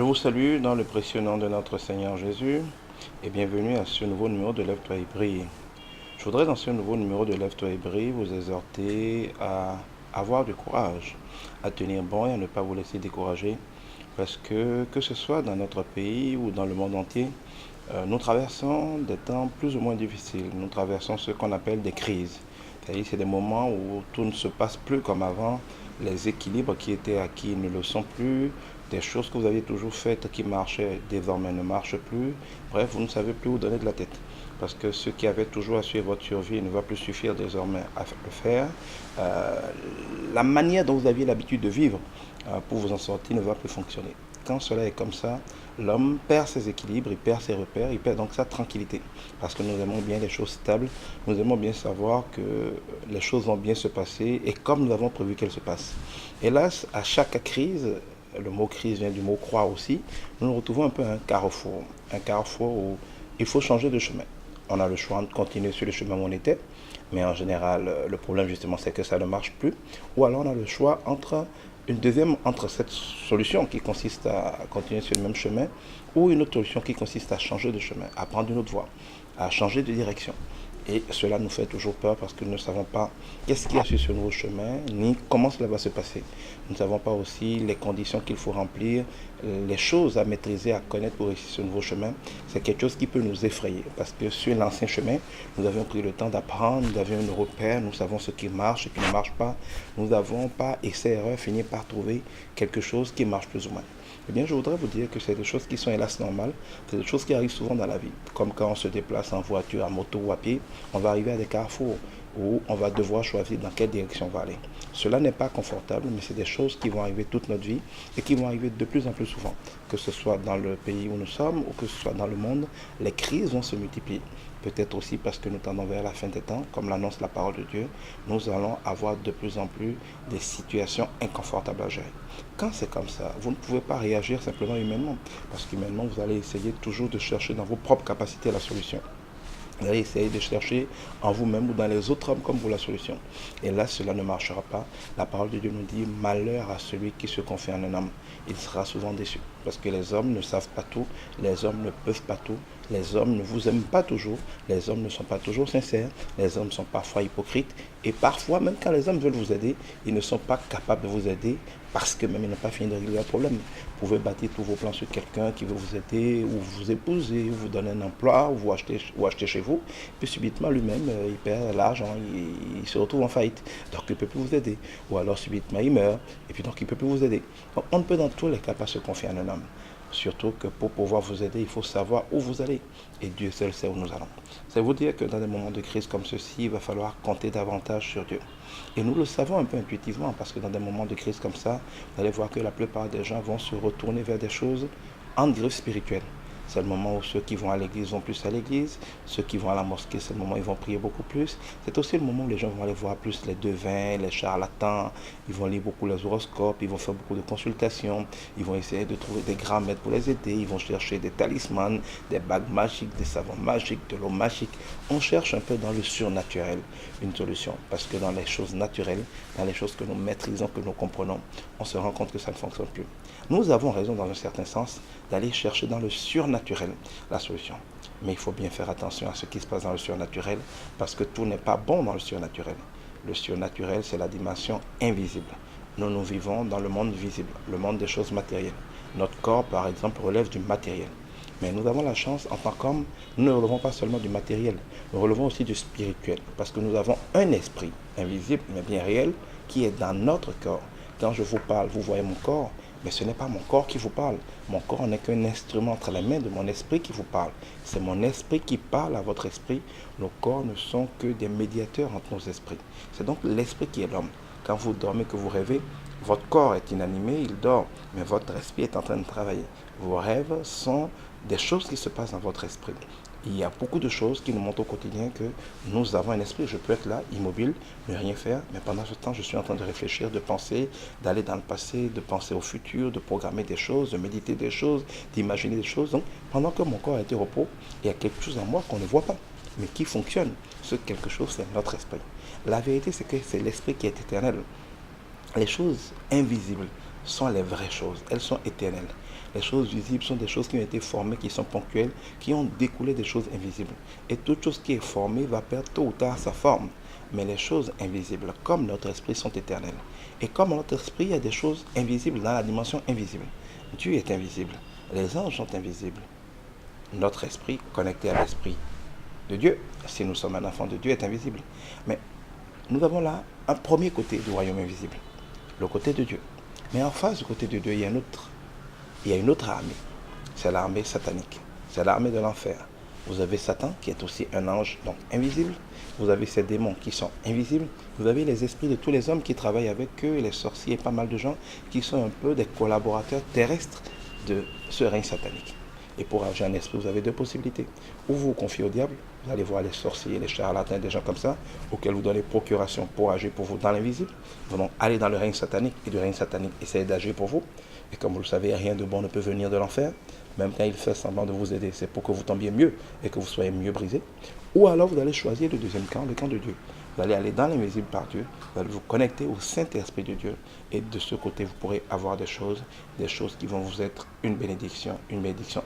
Je vous salue dans le précieux nom de notre Seigneur Jésus et bienvenue à ce nouveau numéro de Lève-toi et brille. Je voudrais dans ce nouveau numéro de Lève-toi et brille vous exhorter à avoir du courage, à tenir bon et à ne pas vous laisser décourager parce que ce soit dans notre pays ou dans le monde entier, nous traversons des temps plus ou moins difficiles. Nous traversons ce qu'on appelle des crises. C'est-à-dire c'est des moments où tout ne se passe plus comme avant. Les équilibres qui étaient acquis ne le sont plus. Des choses que vous aviez toujours faites qui marchaient désormais ne marchent plus. Bref, vous ne savez plus où donner de la tête. Parce que ce qui avait toujours assuré votre survie ne va plus suffire désormais à le faire. Euh, la manière dont vous aviez l'habitude de vivre pour vous en sortir ne va plus fonctionner. Quand cela est comme ça, l'homme perd ses équilibres, il perd ses repères, il perd donc sa tranquillité. Parce que nous aimons bien les choses stables, nous aimons bien savoir que les choses vont bien se passer et comme nous avons prévu qu'elles se passent. Hélas, à chaque crise, le mot crise vient du mot croix aussi, nous nous retrouvons un peu à un carrefour. Un carrefour où il faut changer de chemin. On a le choix de continuer sur le chemin où on était, mais en général, le problème justement, c'est que ça ne marche plus. Ou alors on a le choix entre cette solution qui consiste à continuer sur le même chemin ou une autre solution qui consiste à changer de chemin, à prendre une autre voie, à changer de direction. Et cela nous fait toujours peur parce que nous ne savons pas qu'est-ce qu'il y a sur ce nouveau chemin, ni comment cela va se passer. Nous ne savons pas aussi les conditions qu'il faut remplir, les choses à maîtriser, à connaître pour réussir ce nouveau chemin. C'est quelque chose qui peut nous effrayer parce que sur l'ancien chemin, nous avions pris le temps d'apprendre, nous avions un repère, nous savons ce qui marche, ce qui ne marche pas. Nous n'avons pas, essai-erreur, fini par trouver quelque chose qui marche plus ou moins. Eh bien, je voudrais vous dire que c'est des choses qui sont hélas normales, c'est des choses qui arrivent souvent dans la vie. Comme quand on se déplace en voiture, en moto ou à pied, on va arriver à des carrefours où on va devoir choisir dans quelle direction on va aller. Cela n'est pas confortable, mais c'est des choses qui vont arriver toute notre vie et qui vont arriver de plus en plus souvent. Que ce soit dans le pays où nous sommes ou que ce soit dans le monde, les crises vont se multiplier. Peut-être aussi parce que nous tendons vers la fin des temps, comme l'annonce la parole de Dieu, nous allons avoir de plus en plus des situations inconfortables à gérer. Quand c'est comme ça, vous ne pouvez pas réagir simplement humainement, parce qu'humainement, vous allez essayer toujours de chercher dans vos propres capacités la solution. Vous allez essayer de chercher en vous-même ou dans les autres hommes comme vous la solution. Et là, cela ne marchera pas. La parole de Dieu nous dit, malheur à celui qui se confie en un homme. Il sera souvent déçu. Parce que les hommes ne savent pas tout, les hommes ne peuvent pas tout, les hommes ne vous aiment pas toujours, les hommes ne sont pas toujours sincères, les hommes sont parfois hypocrites. Et parfois, même quand les hommes veulent vous aider, ils ne sont pas capables de vous aider parce que même ils n'ont pas fini de régler le problème. Vous pouvez bâtir tous vos plans sur quelqu'un qui veut vous aider, ou vous épouser, ou vous donner un emploi, ou acheter chez vous. Puis subitement, lui-même, il perd l'argent, il se retrouve en faillite. Donc, il ne peut plus vous aider. Ou alors, subitement, il meurt, et puis donc, il ne peut plus vous aider. Donc, on ne peut dans tous les cas pas se confier en un homme. Surtout que pour pouvoir vous aider, il faut savoir où vous allez. Et Dieu seul sait où nous allons. Ça veut dire que dans des moments de crise comme ceci, il va falloir compter davantage sur Dieu. Et nous le savons un peu intuitivement, parce que dans des moments de crise comme ça, vous allez voir que la plupart des gens vont se retourner vers des choses en griffe spirituelle. C'est le moment où ceux qui vont à l'église vont plus à l'église, ceux qui vont à la mosquée, c'est le moment où ils vont prier beaucoup plus. C'est aussi le moment où les gens vont aller voir plus les devins, les charlatans, ils vont lire beaucoup les horoscopes, ils vont faire beaucoup de consultations, ils vont essayer de trouver des grands maîtres pour les aider, ils vont chercher des talismans, des bagues magiques, des savons magiques, de l'eau magique. On cherche un peu dans le surnaturel une solution, parce que dans les choses naturelles, dans les choses que nous maîtrisons, que nous comprenons, on se rend compte que ça ne fonctionne plus. Nous avons raison dans un certain sens d'aller chercher dans le surnaturel la solution. Mais il faut bien faire attention à ce qui se passe dans le surnaturel parce que tout n'est pas bon dans le surnaturel. Le surnaturel, c'est la dimension invisible. Nous vivons dans le monde visible, le monde des choses matérielles. Notre corps, par exemple, relève du matériel. Mais nous avons la chance, en tant qu'hommes, nous ne relevons pas seulement du matériel, nous relevons aussi du spirituel. Parce que nous avons un esprit invisible, mais bien réel, qui est dans notre corps. Quand je vous parle, vous voyez mon corps, mais ce n'est pas mon corps qui vous parle. Mon corps n'est qu'un instrument entre les mains de mon esprit qui vous parle. C'est mon esprit qui parle à votre esprit. Nos corps ne sont que des médiateurs entre nos esprits. C'est donc l'esprit qui est l'homme. Quand vous dormez, que vous rêvez, votre corps est inanimé, il dort, mais votre esprit est en train de travailler. Vos rêves sont des choses qui se passent dans votre esprit. Il y a beaucoup de choses qui nous montrent au quotidien que nous avons un esprit. Je peux être là, immobile, ne rien faire, mais pendant ce temps, je suis en train de réfléchir, de penser, d'aller dans le passé, de penser au futur, de programmer des choses, de méditer des choses, d'imaginer des choses. Donc, pendant que mon corps est au repos, il y a quelque chose en moi qu'on ne voit pas, mais qui fonctionne. Ce quelque chose, c'est notre esprit. La vérité, c'est que c'est l'esprit qui est éternel. Les choses invisibles sont les vraies choses. Elles sont éternelles. Les choses visibles sont des choses qui ont été formées, qui sont ponctuelles, qui ont découlé des choses invisibles. Et toute chose qui est formée va perdre tôt ou tard sa forme. Mais les choses invisibles, comme notre esprit, sont éternelles. Et comme notre esprit, il y a des choses invisibles dans la dimension invisible. Dieu est invisible. Les anges sont invisibles. Notre esprit, connecté à l'esprit de Dieu, si nous sommes un enfant de Dieu, est invisible. Mais nous avons là un premier côté du royaume invisible, le côté de Dieu. Mais en face du côté de Dieu, il y a une autre armée. C'est l'armée satanique. C'est l'armée de l'enfer. Vous avez Satan qui est aussi un ange, donc invisible. Vous avez ces démons qui sont invisibles. Vous avez les esprits de tous les hommes qui travaillent avec eux, les sorciers et pas mal de gens qui sont un peu des collaborateurs terrestres de ce règne satanique. Et pour agir en esprit, vous avez deux possibilités. Ou vous vous confiez au diable, vous allez voir les sorciers, les charlatans, des gens comme ça, auxquels vous donnez procuration pour agir pour vous dans l'invisible. Vous allez aller dans le règne satanique et du règne satanique, essayez d'agir pour vous. Et comme vous le savez, rien de bon ne peut venir de l'enfer. Même quand il fait semblant de vous aider, c'est pour que vous tombiez mieux et que vous soyez mieux brisé. Ou alors vous allez choisir le deuxième camp, le camp de Dieu. Vous allez aller dans l'invisible par Dieu, vous allez vous connecter au Saint-Esprit de Dieu. Et de ce côté, vous pourrez avoir des choses qui vont vous être une bénédiction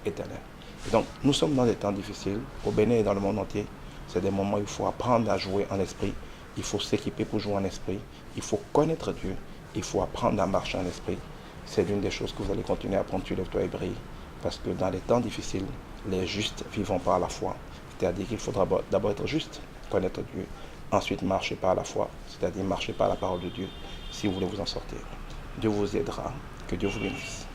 éternelle. Et donc, nous sommes dans des temps difficiles, au Bénin et dans le monde entier. C'est des moments où il faut apprendre à jouer en esprit. Il faut s'équiper pour jouer en esprit. Il faut connaître Dieu. Il faut apprendre à marcher en esprit. C'est l'une des choses que vous allez continuer à apprendre. Tu lèves-toi et brille. Parce que dans les temps difficiles, les justes vivront par la foi. C'est-à-dire qu'il faudra d'abord être juste, connaître Dieu. Ensuite, marcher par la foi, c'est-à-dire marcher par la parole de Dieu, si vous voulez vous en sortir. Dieu vous aidera. Que Dieu vous bénisse.